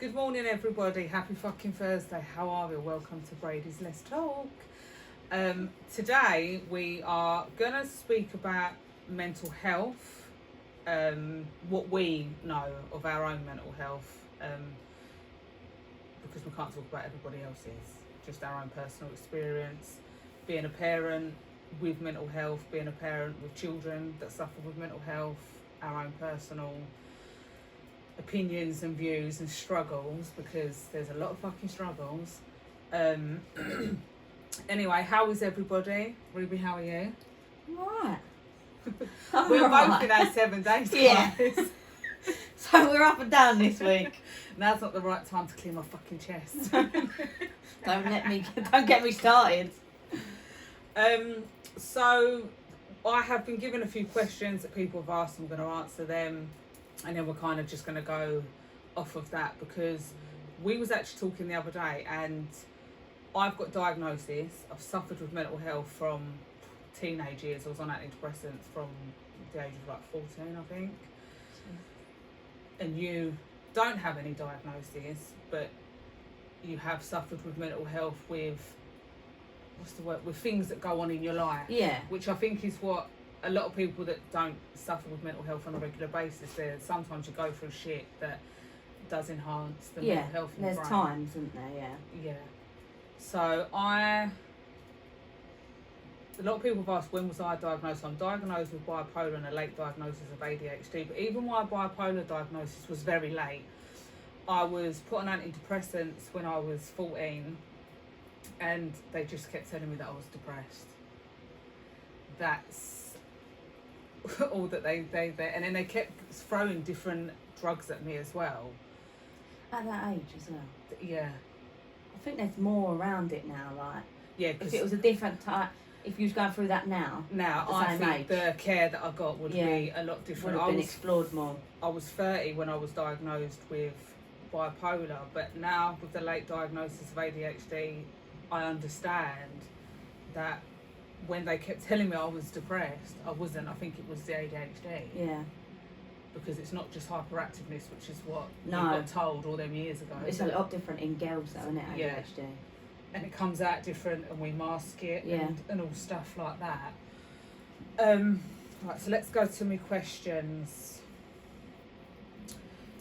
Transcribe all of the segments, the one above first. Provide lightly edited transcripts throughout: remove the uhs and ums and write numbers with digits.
Good morning, everybody. Happy fucking Thursday. How are we? Welcome to Brady's Let's Talk. Today we are gonna speak about mental health, what we know of our own mental health, because we can't talk about everybody else's. Just our own personal experience, being a parent with mental health, being a parent with children that suffer with mental health, our own personal opinions and views and struggles, because there's a lot of fucking struggles. Anyway, how is everybody? Ruby, how are you? Right. We're both in our 7 days. Yeah. Guys. So we're up and down this week. Now's not the right time to clear my fucking chest. Don't get me started. So I have been given a few questions that people have asked. I'm going to answer them, and then we're kind of just going to go off of that, because we was actually talking the other day, and I've got diagnosis. I've suffered with mental health from teenage years. I was on antidepressants from the age of like 14, I think. And you don't have any diagnosis, but you have suffered with mental health with, with things that go on in your life. Yeah. Which I think is what a lot of people that don't suffer with mental health on a regular basis, sometimes you go through shit that does enhance the mental health in your there's brain. times, isn't there? Yeah. Yeah. So a lot of people have asked, when was I diagnosed? I'm diagnosed with bipolar and a late diagnosis of ADHD, but even my bipolar diagnosis was very late. I was put on antidepressants when I was 14, and they just kept telling me that I was depressed. That's all that they and then they kept throwing different drugs at me as well. At that age as well. Yeah. I think there's more around it now. Like, Yeah. if it was a different type, if you was going through that now I think the care that I got would be a lot different. Would have been explored more. I was 30 when I was diagnosed with bipolar, but now with the late diagnosis of ADHD, I understand that when they kept telling me I was depressed, I wasn't. I think it was the ADHD. Yeah. Because it's not just hyperactiveness, which is what we No. got told all them years ago. It's a lot different in girls though, isn't it? Yeah. ADHD. And it comes out different, and we mask it, Yeah. and all stuff like that. Right, so let's go to my questions.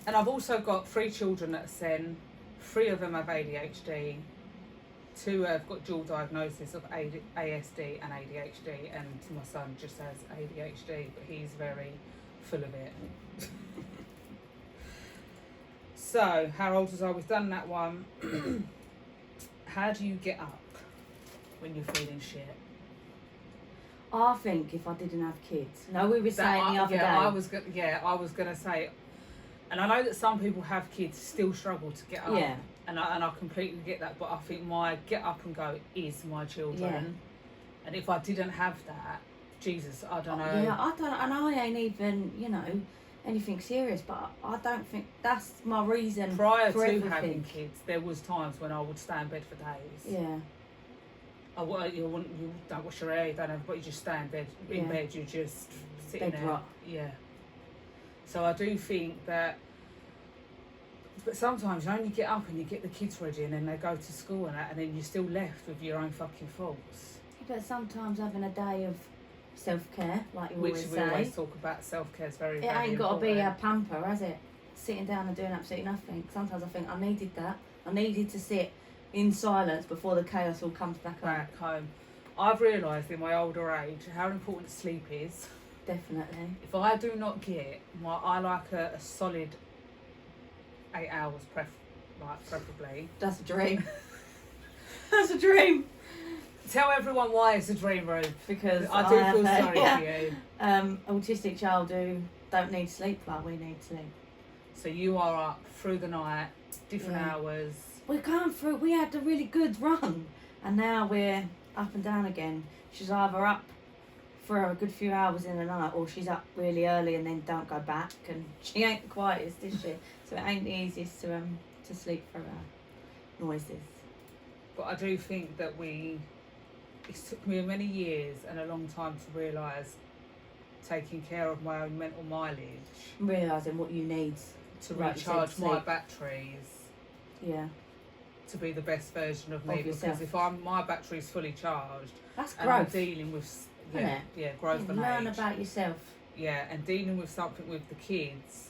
And I've also got 3 children that are SEN. 3 of them have ADHD. 2 have got dual diagnosis of ASD and ADHD, and my son just has ADHD, but he's very full of it. So, how old was I? We've done that one. How do you get up when you're feeling shit? I think if I didn't have kids. No, we were saying the other day. I was gonna say, and I know that some people have kids still struggle to get up. Yeah. And I completely get that, but I think my get up and go is my children. Yeah. And if I didn't have that, Jesus, I don't know. Yeah, I don't, and I ain't even, anything serious, but I don't think that's my reason. Prior for to everything. having kids, there was times when I would stay in bed for days. Yeah. You don't wash your hair, you don't have, but you just stay in bed. In bed, you just sitting Bed there. rot. Yeah. So I do think that. But sometimes, you get up and you get the kids ready, and then they go to school and that, and then you're still left with your own fucking faults. But sometimes having a day of self-care, like you Which always we say, always talk about, self-care is very, it very ain't got to be important. a pamper, has it? Sitting down and doing absolutely nothing. Sometimes I think I needed that. I needed to sit in silence before the chaos all comes back on. Back home. I've realised in my older age how important sleep is. Definitely. If I do not get I like a solid 8 hours, preferably. That's a dream. That's a dream. Tell everyone why it's a dream, Ruth. Because I do feel have sorry for you. autistic child who don't need sleep like we need sleep. So you are up through the night, different hours. We're going through. We had a really good run, and now we're up and down again. She's either up for a good few hours in the night, or she's up really early and then don't go back. And she ain't the quietest, is she? So it ain't the easiest to sleep for her noises. But I do think that it took me many years and a long time to realise taking care of my own mental mileage, Realising what you need to like you said, recharge my sleep. batteries Yeah. to be the best version of me. Of yourself. Because if my battery's fully charged That's and I'm growth. dealing with Isn't it? growth and Learn age. about yourself. Yeah, and dealing with something with the kids,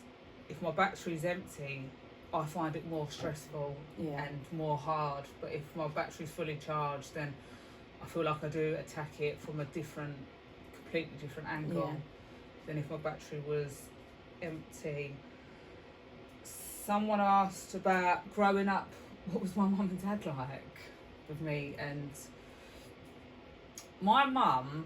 if my battery's empty, I find it more stressful Yeah. and more hard. But if my battery's fully charged, then I feel like I do attack it from a completely different angle Yeah. than if my battery was empty. Someone asked about growing up, what was my mum and dad like with me? And my mum,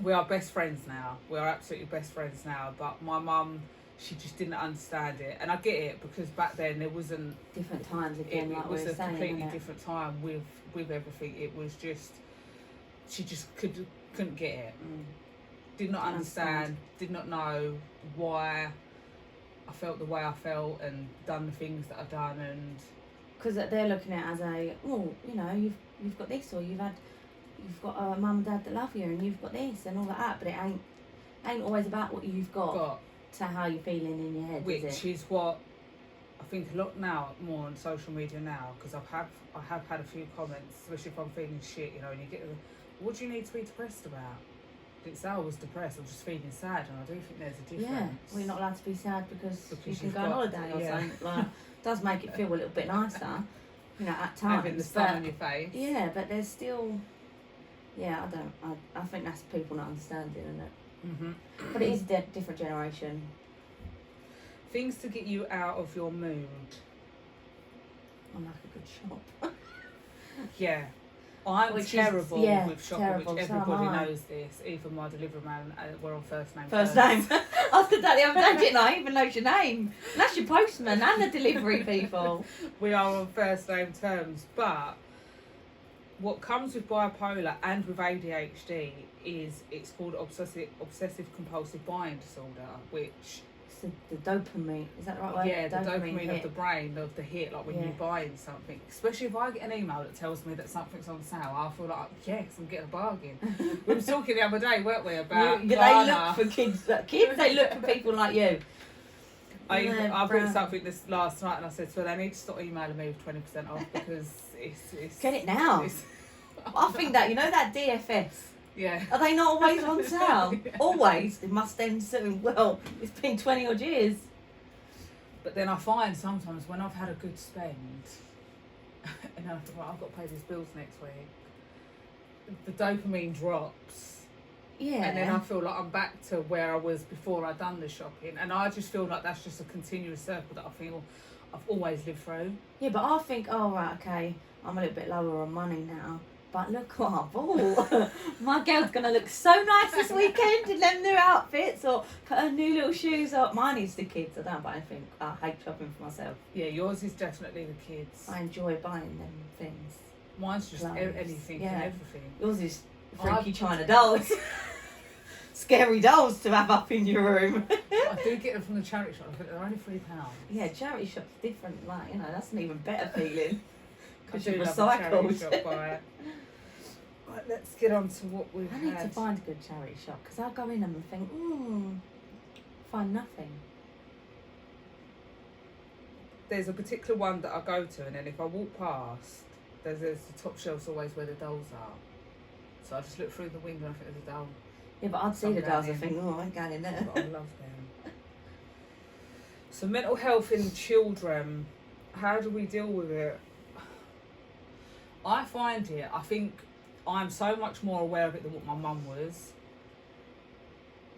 we are best friends now. We are absolutely best friends now. But my mum, she just didn't understand it. And I get it, because back then there wasn't... Different times again, It like was we were a saying. completely Innit? different time with everything. It was just... She just couldn't get it. Did not understand. Did not know why I felt the way I felt and done the things that I've done. And Because they're looking at it as a, oh, you know, you've got this, or you've got a mum and dad that love you, and you've got this and all that. But it ain't always about what you've got. To how you're feeling in your head, which is it? is what I think a lot now, more on social media now, because I have had a few comments, especially if I'm feeling shit, you know, and you get, what do you need to be depressed about? I didn't say I was depressed, I'm just feeling sad, and I do think there's a difference. Yeah, well, you're not allowed to be sad because you can you've go on got- holiday or yeah. something. Like, does make it feel a little bit nicer, you know, at times. Having the sun but- on your face. Yeah, but there's still, yeah, I think that's people not understanding, isn't it? hmm But it is a different generation. Things to get you out of your mood. I'm like a good shop. Yeah. I'm Which is- terrible yeah, with shopping, terrible, which so am everybody I. knows this. Even my delivery man, we're on first name. First name. I said that the other day, didn't I? I even knows your name. And that's your postman and the delivery people. We are on first name terms, but what comes with bipolar and with ADHD is it's called obsessive compulsive buying disorder, which It's the dopamine. Is that the right word? the dopamine hit. of the brain, of the hit, like when Yeah. you're buying something. Especially if I get an email that tells me that something's on sale, I feel like, yes, I'm getting a bargain. We were talking the other day, weren't we, about They Klarna. look for kids. Kids, they look for people like you. I Yeah, bought brown. something this last night and I said to her, they need to stop emailing me with 20% off because it's Get it now. it's- I think that, you know, that DFS. yeah. Are they not always on sale? Yeah. Always. It must end soon. Well, it's been 20 odd years. But then I find sometimes when I've had a good spend and then I think, well, I've got to pay these bills next week, the dopamine drops. Yeah. And then I feel like I'm back to where I was before I'd done the shopping. And I just feel like that's just a continuous circle that I feel I've always lived through. Yeah, but I think, oh, right, okay, I'm a little bit lower on money now. But look what I bought. My girl's going to look so nice this weekend in them new outfits, or put her new little shoes on. Mine is the kids. I don't buy anything. I hate shopping for myself. Yeah, yours is definitely the kids. I enjoy buying them things. Mine's just Clothes. anything Yeah. and everything. Yours is freaky I've- China dolls. Scary dolls to have up in your room. I do get them from the charity shop. I think they're only £3. Yeah, charity shop's different. Like, you know, that's an even better feeling. I Because do you're love a charity recycled. shop buy. Right, let's get on to what we've I need had. to find a good charity shop because I'll go in them and think, find nothing. There's a particular one that I go to, and then if I walk past, there's the top shelf's always where the dolls are. So I just look through the window and I think there's a doll. Yeah, but I'd see the Some dolls down and think, I ain't going in there. But I love them. So mental health in children, how do we deal with it? I find it, I think I'm so much more aware of it than what my mum was.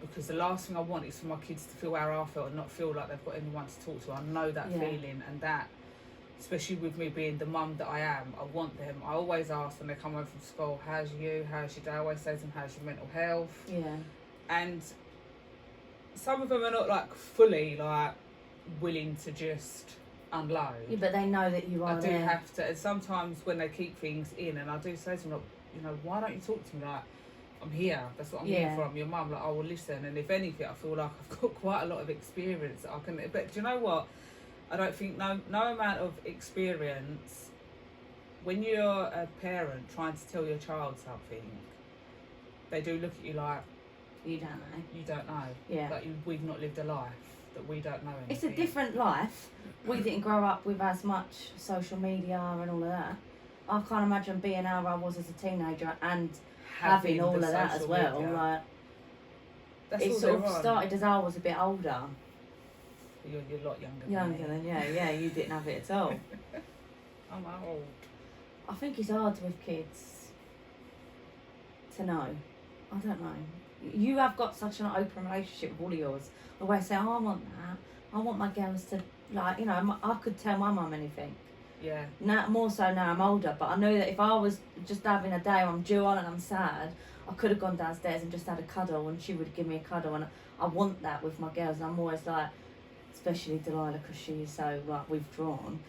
Because the last thing I want is for my kids to feel how I felt and not feel like they've got anyone to talk to. I know that Yeah. feeling, and that, especially with me being the mum that I am, I want them. I always ask when they come home from school, how's you? How's your day? I always say to them, how's your mental health? Yeah. And some of them are not like fully like willing to just unload. Yeah, but they know that you are I do there. have to, and sometimes when they keep things in, and I do say to them, like, you know, why don't you talk to me? Like, I'm here. That's what I'm here Yeah. for. I'm your mum. Like, I will listen. And if anything, I feel like I've got quite a lot of experience that I can. But do you know what? I don't think no amount of experience. When you're a parent trying to tell your child something, they do look at you like You don't know. you don't know. Yeah. Like we've not lived a life. that we don't know anything. It's a different life. We didn't grow up with as much social media and all of that. I can't imagine being how I was as a teenager and having all the of that as social well. media. Like, That's it all sort of they're on. started as I was a bit older. You're a lot younger. Younger than me. than yeah, you didn't have it at all. I'm old. I think it's hard with kids to know. I don't know. You have got such an open relationship with all of yours. I always say, oh, I want that. I want my girls to, like, you know, I could tell my mum anything. Yeah. Now, more so now I'm older, but I know that if I was just having a day where I'm due on and I'm sad, I could have gone downstairs and just had a cuddle and she would give me a cuddle, and I want that with my girls. And I'm always like, especially Delilah, because she is so, like, withdrawn.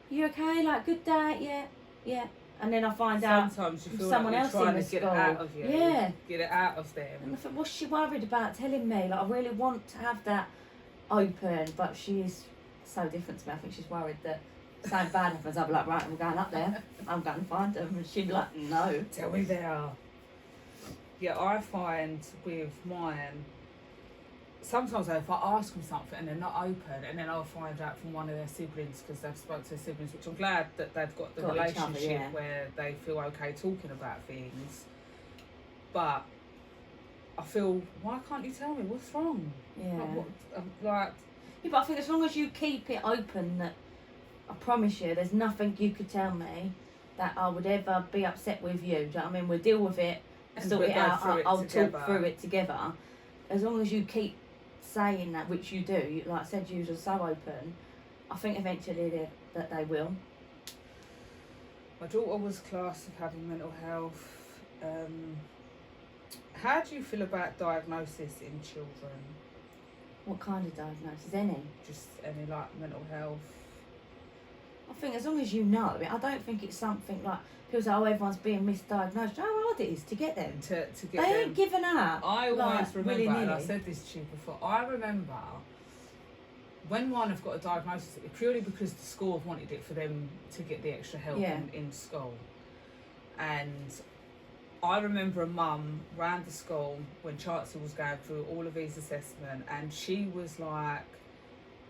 You okay? Like, good day? Yeah. And then I find out sometimes you feel someone like else you're trying in to the get it school. out of you. Yeah. Get it out of them. And I thought, what's she worried about telling me? Like, I really want to have that open, but she is so different to me. I think she's worried that something bad happens. I'll be like, right, I'm going up there. I'm going to find them. And she'd be like, no. Tell me they are. Yeah, I find with mine, sometimes if I ask them something and they're not open, and then I'll find out from one of their siblings because they've spoken to their siblings, which I'm glad that they've got the Got each other, relationship yeah. where they feel okay talking about things. But I feel, why can't you tell me what's wrong? Yeah. Like Yeah, but I think as long as you keep it open, that I promise you, there's nothing you could tell me that I would ever be upset with you. Do you know what I mean? We'll deal with it, And sort we'll it go out. through it I'll together. talk through it together. As long as you keep saying that, which you do, like I said, you are so open. I think eventually that they will. my daughter was classed as having mental health. How do you feel about diagnosis in children? What kind of diagnosis? Any? Just any like mental health? I think as long as you know it, I don't think it's something like people say, oh, everyone's being misdiagnosed. How hard it is to get them. To get They them. ain't given up. I always like, remember, and I willy-nilly. said this to you before, I remember when one have got a diagnosis, purely because the school have wanted it for them to get the extra help Yeah. in school. And I remember a mum round the school when Chancellor was going through all of his assessment, and she was like,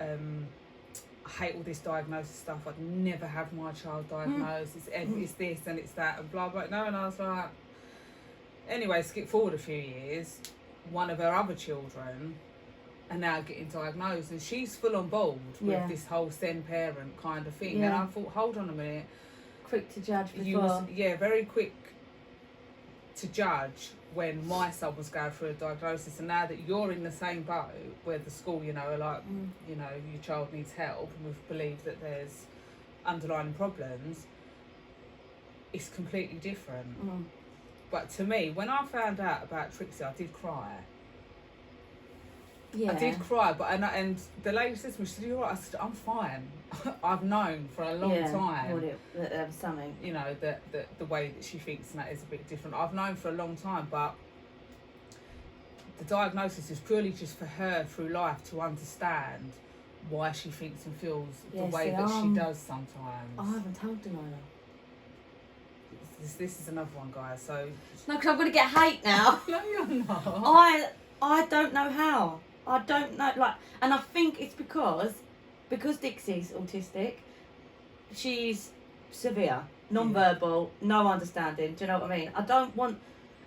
I hate all this diagnosis stuff. I'd never have my child diagnosed. It's this and it's that and blah blah. No, and I was like, anyway, skip forward a few years. One of her other children are now getting diagnosed, and she's full on board with Yeah. this whole send parent kind of thing. And Yeah. I thought, hold on a minute, Quick to judge before. you was very quick to judge when my son was going through a diagnosis, and now that you're in the same boat where the school, are like, your child needs help, and we've believed that there's underlying problems, it's completely different. Mm. But to me, when I found out about Trixie, I did cry. Yeah. I did cry, but and the lady said to me, she said, "You're right." I said, "I'm fine." I've known for a long time. That there was something. That the way that she thinks and that is a bit different. I've known for a long time, but the diagnosis is purely just for her through life to understand why she thinks and feels the way that she does sometimes. I haven't told Delilah. This is another one, guys. So No, because I'm going to get hate now. no, you're not. I don't know how. I don't know, and I think it's because Dixie's autistic, she's severe, non-verbal, no understanding, do you know what I mean? I don't want,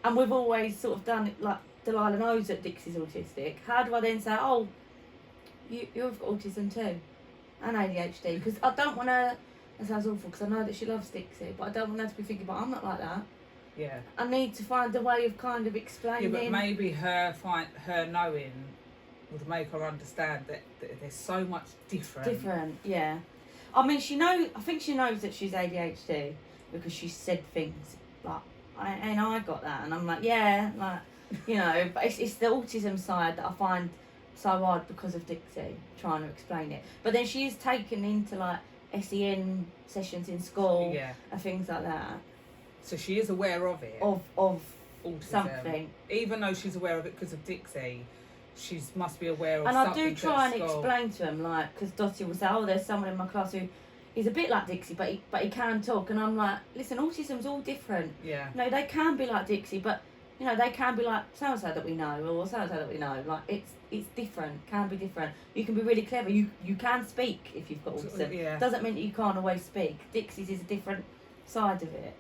and we've always sort of done it, like, Delilah knows that Dixie's autistic. How do I then say, oh, you've got autism too, and ADHD? Because I don't want her, that sounds awful, because I know that she loves Dixie, but I don't want her to be thinking, but I'm not like that. Yeah. I need to find a way of kind of explaining. Yeah, but maybe her knowing would make her understand that there's so much different. Yeah. I mean, I think she knows that she's ADHD because she said things like, I got that, and I'm like, yeah, but it's the autism side that I find so hard because of Dixie trying to explain it. But then she is taken into like SEN sessions in school and things like that. So she is aware of it. Of autism. something. Even though she's aware of it because of Dixie, she must be aware of and something. And I do try and at school. explain to him, like, because Dottie will say, oh, there's someone in my class who is a bit like Dixie, but he can talk. And I'm like, listen, autism's all different. Yeah. No, they can be like Dixie, but you know, they can be like so and so that we know, or so and so that we know. Like it's different, can be different. You can be really clever. You can speak if you've got autism. Yeah. Doesn't mean that you can't always speak. Dixie's is a different side of it.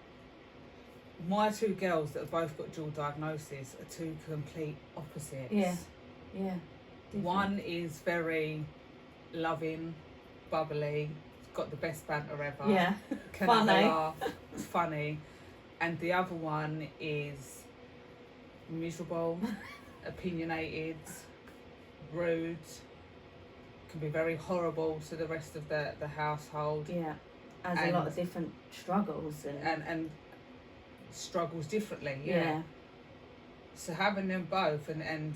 My two girls that have both got dual diagnosis are two complete opposites. Yeah. Yeah. Different. One is very loving, bubbly, got the best banter ever. Yeah. Can Funny. have a laugh, funny. And the other one is miserable, opinionated, rude, can be very horrible to the rest of the household. Yeah. Has a And- lot of different struggles And struggles differently. yeah. So having them both and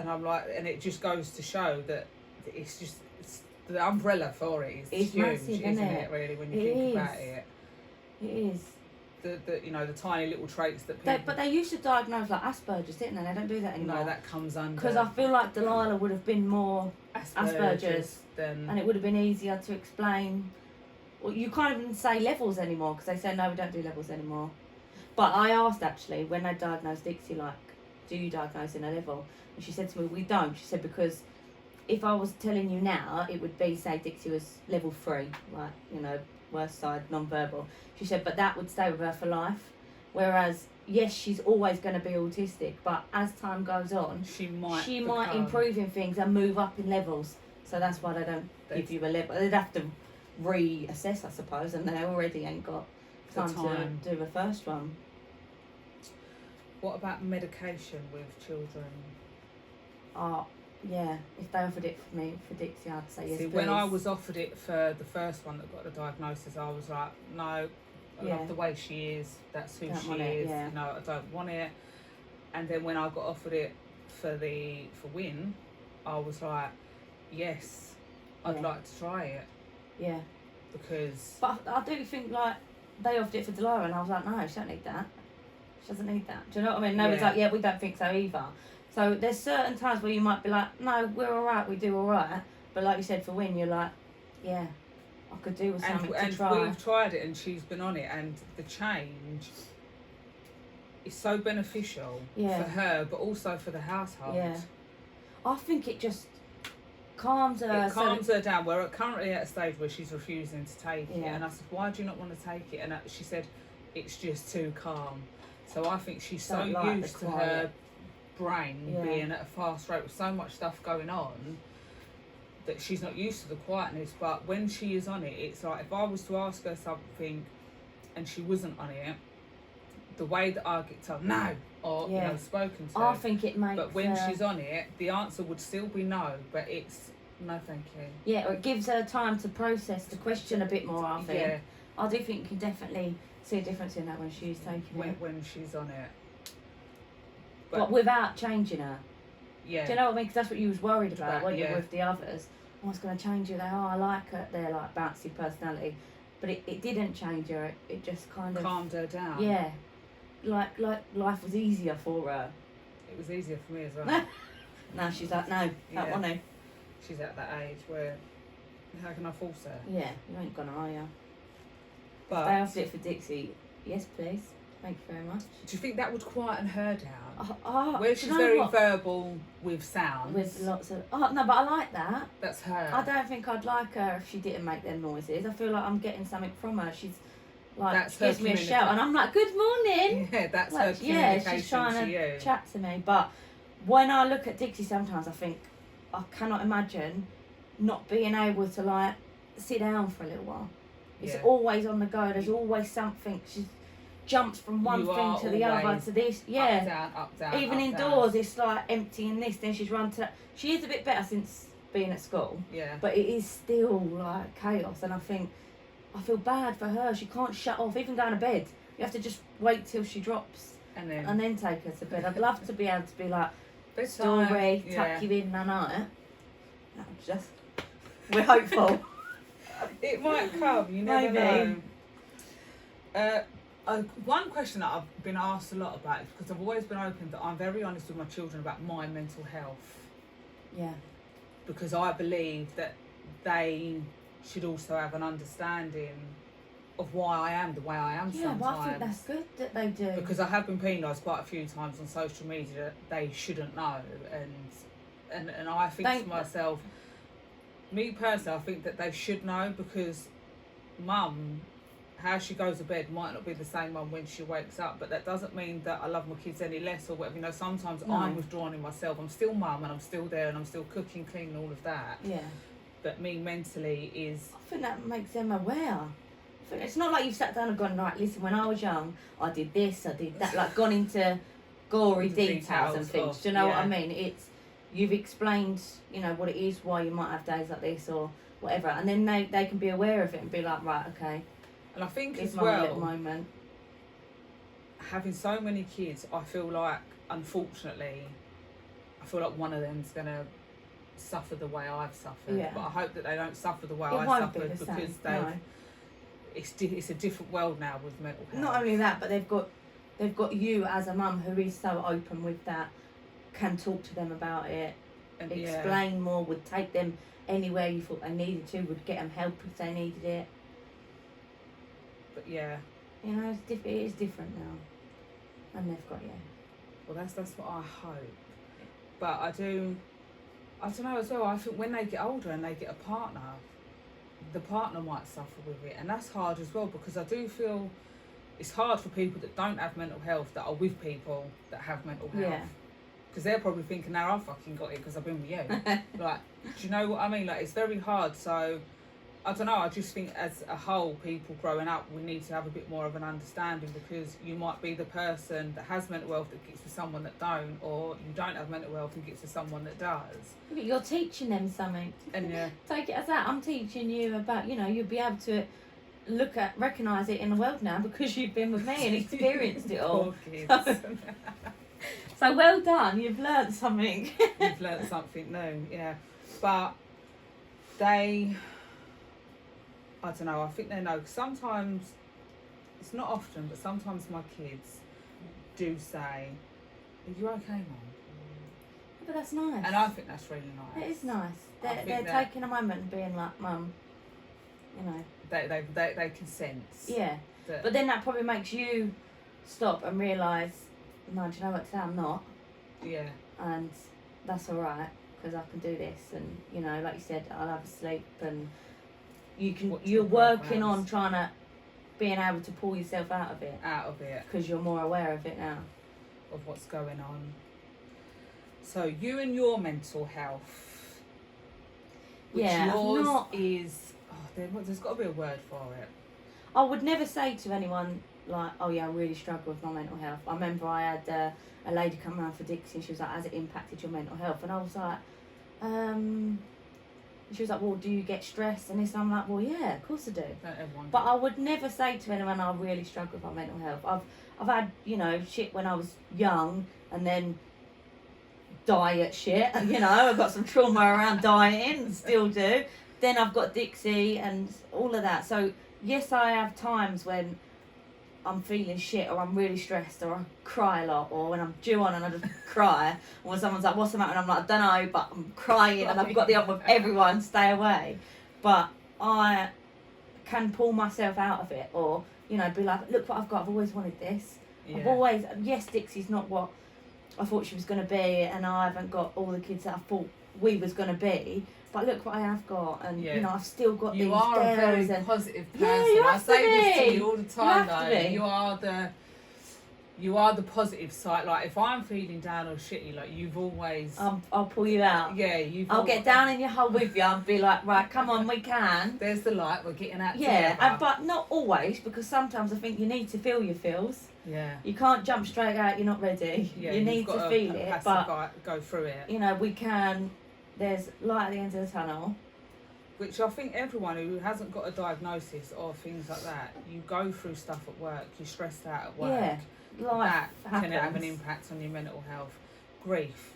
I'm like, and it just goes to show that it's just the umbrella for it is It's huge, massive, isn't isn't it? it? Really, when you It think is. about it, It is. the you know, the tiny little traits that people. But they used to diagnose like Asperger's, didn't they? They don't do that anymore. no, that comes under Because I feel like Delilah would have been more, Asperger's, Then and it would have been easier to explain. Well, you can't even say levels anymore because they say no, we don't do levels anymore. But I asked actually when they diagnosed Dixie, like, do you diagnose in a level? And she said to me, we don't. She said because if I was telling you now, it would be say Dixie was level 3, like, you know, worst side, non-verbal. She said, but that would stay with her for life. Whereas, yes, she's always going to be autistic, but as time goes on, she might might improve in things and move up in levels. So that's why they don't give you a level. They'd have to reassess, I suppose, and they already ain't got The time time. to do the first one. What about medication with children? Yeah, if they offered it for me, for Dixie, I'd say yes, See, please. when I was offered it for the first one that got the diagnosis, I was like, no, I Yeah. love the way she is. That's who Don't she want it, is. yeah. No, I don't want it. And then when I got offered it for Win, I was like, yes, I'd Yeah. like to try it Yeah. because But I do think, like, they offered it for Delilah, and I was like, no, she don't need that. She doesn't need that. Do you know what I mean? Nobody's Yeah. like, yeah, we don't think so either. So there's certain times where you might be like, no, we're all right, we do all right. But like you said, for Win, you're like, yeah, I could do with something and to try. we've tried it and she's been on it and the change is so beneficial Yeah. for her but also for the household. Yeah. I think it just calms her. It calms her down. We're currently at a stage where she's refusing to take it, Yeah. and I said, "Why do you not want to take it?" And she said, "It's just too calm." So I think she's so Don't like the used to quiet. her brain Yeah. being at a fast rate with so much stuff going on that she's not used to the quietness. But when she is on it, it's like if I was to ask her something and she wasn't on it, the way that I get told no or Yeah. spoken to. I think it makes. But when she's on it, the answer would still be no, but it's no, thank you. Yeah, or it gives her time to process the question a bit more. I think. Yeah, I do think you can definitely see a difference in that when she's taking it, when she's on it. but without changing her. Yeah, Do you know what I mean? Because that's what you was worried about, Right, weren't you, yeah. with the others? Oh, it's going to change you. I like her. Their like bouncy personality, but it didn't change her. It just kind of calmed her down. yeah, like life was easier for her. It was easier for me as well. Now she's like, no, don't Yeah. want to. She's at that age where how can I force her? Yeah, you ain't gonna, are you? But They offered it for Dixie. Yes, please. Thank you very much. do you think that would quieten her down? do Where you she's know very what? verbal with sounds. With lots of no, but I like that. That's her. I don't think I'd like her if she didn't make them noises. I feel like I'm getting something from her. She's like, That's she her gives me a shout, and I'm like, good morning. Yeah, that's her Like, yeah, communication she's trying to you. chat to me. But when I look at Dixie, sometimes I think I cannot imagine not being able to like sit down for a little while. It's Yeah. always on the go. There's always something. She jumps from one You thing are to the other always to this. Yeah. Up, down, Even up, indoors, down. it's like emptying this. Then she's run to that. She is a bit better since being at school, Yeah. but it is still like chaos. And I feel bad for her. She can't shut off. Even going to bed, you have to just wait till she drops And then and then take her to bed. I'd love to be able to be like bedtime, story, yeah. tuck you in and night. No, just we're hopeful. It might come, you never Maybe. know. One question that I've been asked a lot about is because I've always been open that I'm very honest with my children about my mental health Yeah, because I believe that they should also have an understanding of why I am the way I am Yeah, sometimes. but I think that's good that they do. Because I have been penalised quite a few times on social media that they shouldn't know, and I think to myself, me personally, I think that they should know, because mum, how she goes to bed might not be the same mum when she wakes up, but that doesn't mean that I love my kids any less or whatever. You know, sometimes I'm withdrawn in myself. I'm still mum and I'm still there and I'm still cooking, cleaning, all of that. Yeah. But me mentally is... I think that makes them aware. I think it's not like you've sat down and gone, right, listen, when I was young, I did this, I did that, like gone into gory details and things. Do you know what I mean? It's, you've explained, you know, what it is, why you might have days like this or whatever, and then they can be aware of it and be like, right, okay. And I think it's as my well, little moment. Having so many kids, I feel like, unfortunately, I feel like one of them's going to suffer the way I've suffered. Yeah. But I hope that they don't suffer the way It I won't be suffered, the because same. it's a different world now with mental health. Not only that, but they've got you as a mum who is so open with that, can talk to them about it, and explain more, would take them anywhere you thought they needed to, would get them help if they needed it. But yeah, you know, it is different now, and they've got you. Well, that's what I hope. But I don't know as well. I think when they get older and they get a partner, the partner might suffer with it, and that's hard as well, because I do feel it's hard for people that don't have mental health that are with people that have mental health. Yeah. Because they're probably thinking, now I fucking got it because I've been with you. Like, do you know what I mean? Like, it's very hard. So, I don't know. I just think as a whole, people growing up, we need to have a bit more of an understanding, because you might be the person that has mental health that gets with someone that don't, or you don't have mental health and gets with someone that does. But you're teaching them something. And yeah. Take it as that. I'm teaching you about, you know, you'll be able to recognise it in the world now because you've been with me and experienced it all. Poor kids. So well done, you've learnt something. You've learnt something new, yeah. But I don't know, I think they know. Sometimes, it's not often, but sometimes my kids do say, are you okay, Mum? But that's nice. And I think that's really nice. It is nice. They're taking a moment and being like, Mum, you know. They can sense. Yeah. But then that probably makes you stop and realise, no, do you know what, today I'm not. Yeah. And that's alright, because I can do this, and, you know, like you said, I'll have a sleep, and you're working on trying to, being able to pull yourself out of it. Because you're more aware of it now. Of what's going on. So, you and your mental health. Which yours is... there's got to be a word for it. I would never say to anyone, like, oh yeah, I really struggle with my mental health. I remember I had a lady come around for Dixie, and she was like, has it impacted your mental health? And I was like, she was like, well, do you get stressed and this? And I'm like, well, yeah, of course I do. But I would never say to anyone, I really struggle with my mental health. I've had, you know, shit when I was young, and then diet shit, you know, I've got some trauma around dieting, still do. Then I've got Dixie and all of that. So yes, I have times when I'm feeling shit, or I'm really stressed, or I cry a lot, or when I'm due on and I just cry, or when someone's like, what's the matter? And I'm like, I don't know, but I'm crying and I've got the up with everyone, stay away. But I can pull myself out of it, or, you know, be like, look what I've got, I've always wanted this. Yeah. I've always, yes, Dixie's not what I thought she was going to be, and I haven't got all the kids that I thought we was going to be, but look what I have got, and you know, I've still got these girls. You are a very positive person. Yeah, you have I say this to be. you all the time, though. You You are the positive side. Like, if I'm feeling down or shitty, like, you've always... I'll pull you out. Yeah, I'll get down in your hole with you and be like, right, come on, we can. There's the light, we're getting out together. But not always, because sometimes I think you need to feel your feels. Yeah. You can't jump straight out, you're not ready. Yeah, you need to feel it, but... go through it. You know, we can... There's light at the end of the tunnel. Which I think everyone who hasn't got a diagnosis or things like that, you go through stuff at work, you're stressed out at work. Yeah, life that can have an impact on your mental health. Grief,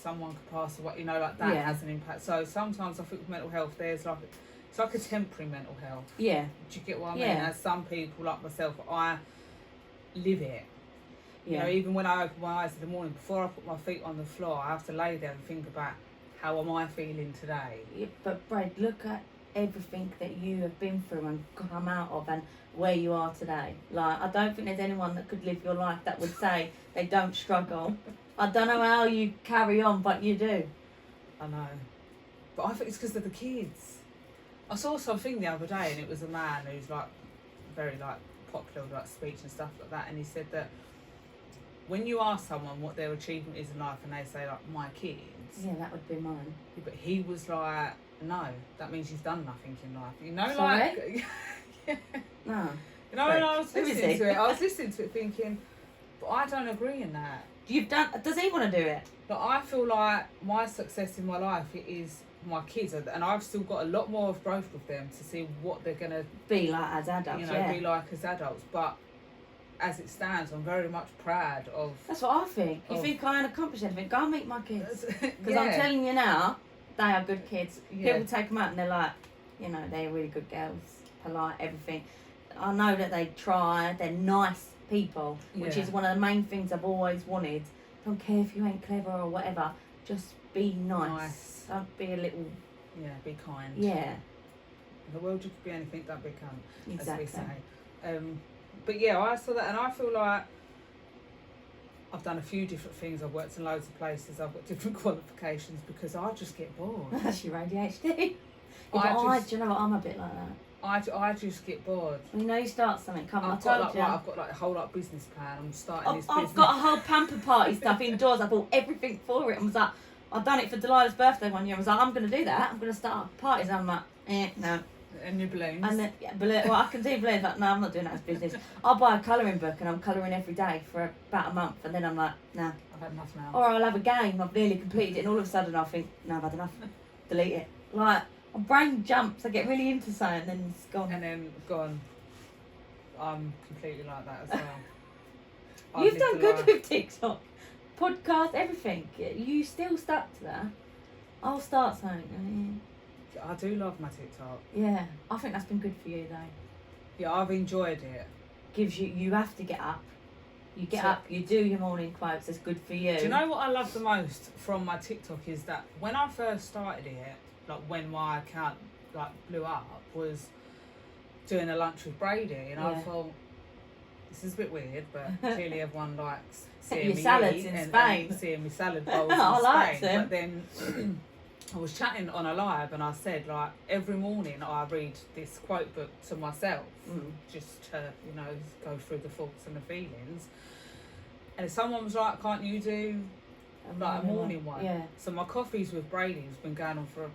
someone could pass away, you know, like that has an impact. So sometimes I think with mental health, it's like a temporary mental health. Yeah. Do you get what I mean? As some people like myself, I live it. You know, even when I open my eyes in the morning, before I put my feet on the floor, I have to lay there and think about, how am I feeling today? Yeah, but Brad, look at everything that you have been through and come out of and where you are today. Like, I don't think there's anyone that could live your life that would say they don't struggle. I don't know how you carry on, but you do. I know. But I think it's because of the kids. I saw something the other day and it was a man who's like very like popular with like speech and stuff like that, and he said that when you ask someone what their achievement is in life and they say like my kids, Yeah, that would be mine. but he was like, no, that means you've done nothing in life. You know, Sorry? like yeah. No. You know, when I was Who is listening he? to it, I was listening to it thinking, but I don't agree in that. You've done. Does he want to do it? But I feel like my success in my life is my kids, and I've still got a lot more of growth with them to see what they're gonna, Be like as adults, you know, yeah. be like as adults. But as it stands, I'm very much proud of. That's what I think. You Oh. think I ain't accomplished anything? Go and meet my kids. Because Yeah. I'm telling you now, they are good kids. Yeah. People take them out and they're like, you know, they're really good girls, polite, everything. I know that they try. They're nice people, which Yeah. is one of the main things I've always wanted. Don't care if you ain't clever or whatever. Just be nice. Don't be a little. Yeah, be kind. Yeah, In the world you could be anything, don't be a cunt, exactly. as we say. But yeah, I saw that and I feel like I've done a few different things. I've worked in loads of places. I've got different qualifications because I just get bored. That's your ADHD. I Do you know what? I'm a bit like that. I just get bored. You know, you start something, come on, I I've got told like you. right, I've got like a whole like business plan. I'm starting this I've business. got a whole pamper party stuff indoors. I bought everything for it. I was like, I've done it for Delilah's birthday one year. I was like, I'm going to do that. I'm going to start parties. I'm like, no. And your balloons. And then, yeah, well, I can do balloons. Like, no, I'm not doing that as business. I'll buy a colouring book and I'm colouring every day for about a month. And then I'm like, nah. I've had enough now. Or I'll have a game. I've nearly completed it. And all of a sudden I'll think, no, I've had enough. Delete it. Like, my brain jumps. I get really into something and then it's gone. And then gone. I'm completely like that as well. I've You've lived done a good life- with TikTok, podcast, everything. You still stuck to that. I'll start something. I do love my TikTok. Yeah, I think that's been good for you though. Yeah, I've enjoyed it. Gives you have to get up. You get So- up, you do your morning quotes. It's good for you. Do you know what I love the most from my TikTok is that when I first started it, like when my account like blew up, was doing a lunch with Brady, and I Yeah. thought this is a bit weird, but clearly everyone likes seeing Your me salads eat in and Spain. seeing me salad bowls I in like Spain. them. But then I was chatting on a live, and I said like every morning I read this quote book to myself, just to go through the thoughts and the feelings. And someone was like, "Can't you do like a morning one?" Yeah. So my coffees with Brady has been going on for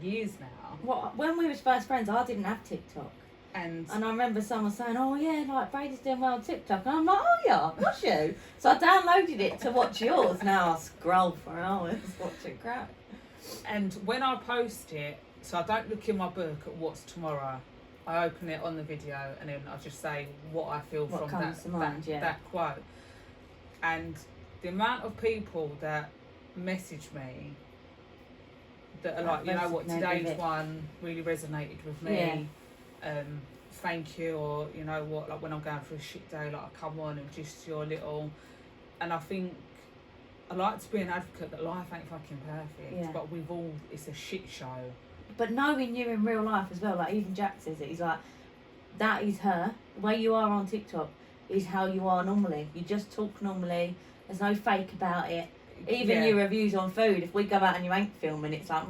years now, What? When we were first friends, I didn't have TikTok, and and I remember someone saying, "Oh yeah, like Brady's doing well on TikTok," and I'm like, "Oh yeah, was you?" So I downloaded it to watch yours. Now I scroll for hours watching crap. and when I post it, so I don't look in my book at what's tomorrow. I open it on the video and then I just say what I feel What from comes that to mind, yeah. that quote. And the amount of people that message me that are like, you know what, Resonated today's with it. one really resonated with me. Thank you, or you know what, like when I'm going through a shit day, like I come on and just your little, and I think I like to be an advocate that life ain't fucking perfect, Yeah. but we've all, it's a shit show. But knowing you in real life as well, like even Jack says it, he's like, that is her. The way you are on TikTok is how you are normally. You just talk normally. There's no fake about it. Even Yeah. your reviews on food, if we go out and you ain't filming, it's like,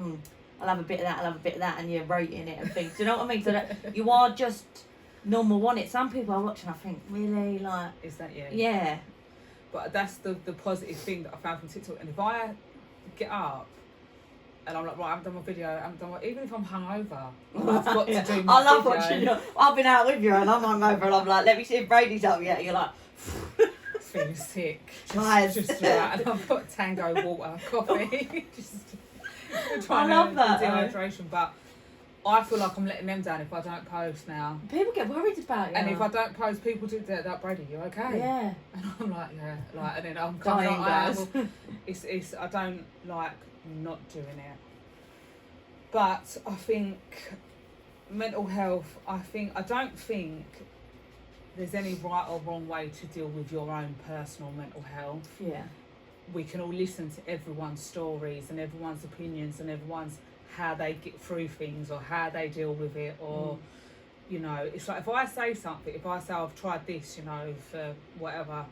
I'll have a bit of that, I'll have a bit of that, and you're rating it and things. Do you know what I mean? So that you are just normal on it. Some people I watch and I think, really? Like, Is that yeah. But that's the positive thing that I found from TikTok. And if I get up and I'm like, right, I haven't done my video, I haven't done my, even if I'm hungover, I've got Yeah. to do my I love video. watching you. I've been out with you and I'm hungover and I'm like, let me see if Brady's up yet. You're like, Feeling sick. Nice. Just like, and I've got Tango water, coffee. Just I love that, though. Dehydration, but I feel like I'm letting them down if I don't post now. people get worried about you. And if I don't post, people do that. Brady, you okay? Yeah. And I'm like, yeah, like, and then I'm Dying, coming guys. it's I don't like not doing it. But I think mental health. I don't think there's any right or wrong way to deal with your own personal mental health. Yeah. We can all listen to everyone's stories and everyone's opinions and everyone's how they get through things or how they deal with it, or you know, it's like if I say something, if I say I've tried this, you know, for whatever,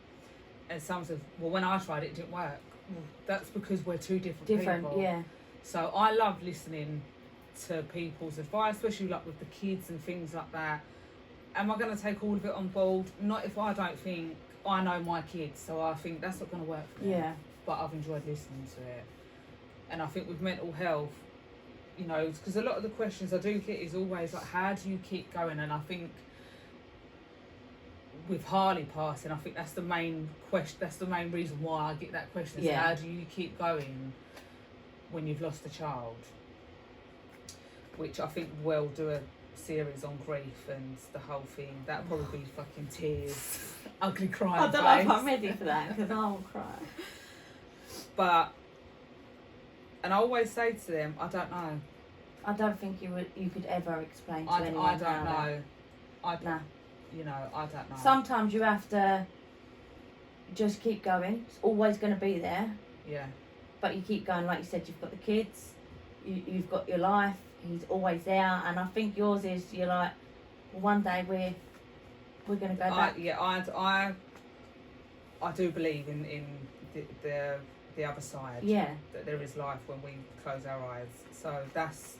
and someone says, well, when I tried it didn't work. Well, that's because we're two different people. Yeah. So I love listening to people's advice, especially like with the kids and things like that. Am I going to take all of it on board? Not if I don't think I know my kids, so I think that's not going to work for me. Yeah. But I've enjoyed listening to it. And I think with mental health, you know, because a lot of the questions I do get is always like, how do you keep going? And I think with Harley passing, I think that's the main question. That's the main reason why I get that question. Is how do you keep going when you've lost a child? Which I think we'll do a series on grief and the whole thing. That'll probably be fucking tears, ugly crying. I don't know if I'm ready for that because I'll cry. But, and I always say to them, I don't know. I don't think you could ever explain to anyone. I don't know. Nah. You know, I don't know. Sometimes you have to just keep going. It's always going to be there. Yeah. But you keep going, like you said, you've got the kids, you've got your life, he's always there. And I think yours is, you're like, well, one day we're going to go back. I do believe in the other side. Yeah. That there is life when we close our eyes. So that's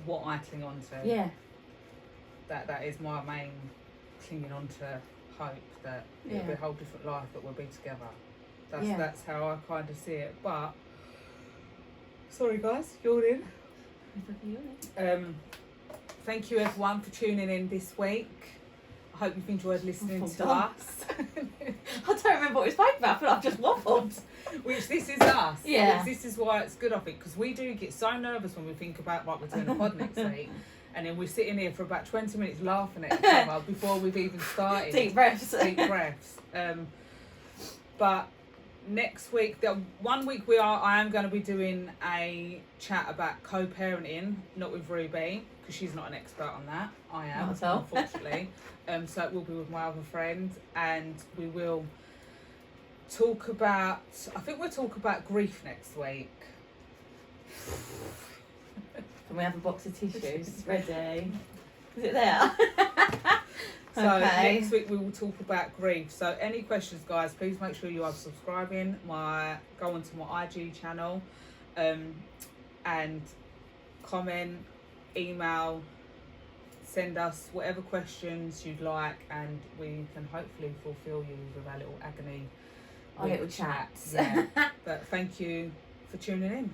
what I cling on to. Yeah. That is my main clinging on to hope that it'll be a whole different life, that we'll be together. That's how I kind of see it. But sorry guys, yawning. Thank you everyone for tuning in this week. I hope you've enjoyed listening to us. I don't remember what we spoke about, but I've just waffled. Which this is us. Yeah. This is why it's good, I think, because we do get so nervous when we think about what we're doing a pod next week. And then we're sitting here for about 20 minutes laughing at each other before we've even started. Deep breaths. Deep breaths. But next week, I am going to be doing a chat about co-parenting, not with Ruby, because she's not an expert on that. I am, Not at all. unfortunately. So it will be with my other friend, and we will talk about, I think we'll talk about grief next week. Can we have a box of tissues ready? Is it there? So next week we will talk about grief. So any questions, guys, please make sure you are subscribing. Go onto my IG channel, and comment, email, send us whatever questions you'd like, and we can hopefully fulfil you with our little agony. Our little chats. Yeah. But thank you for tuning in.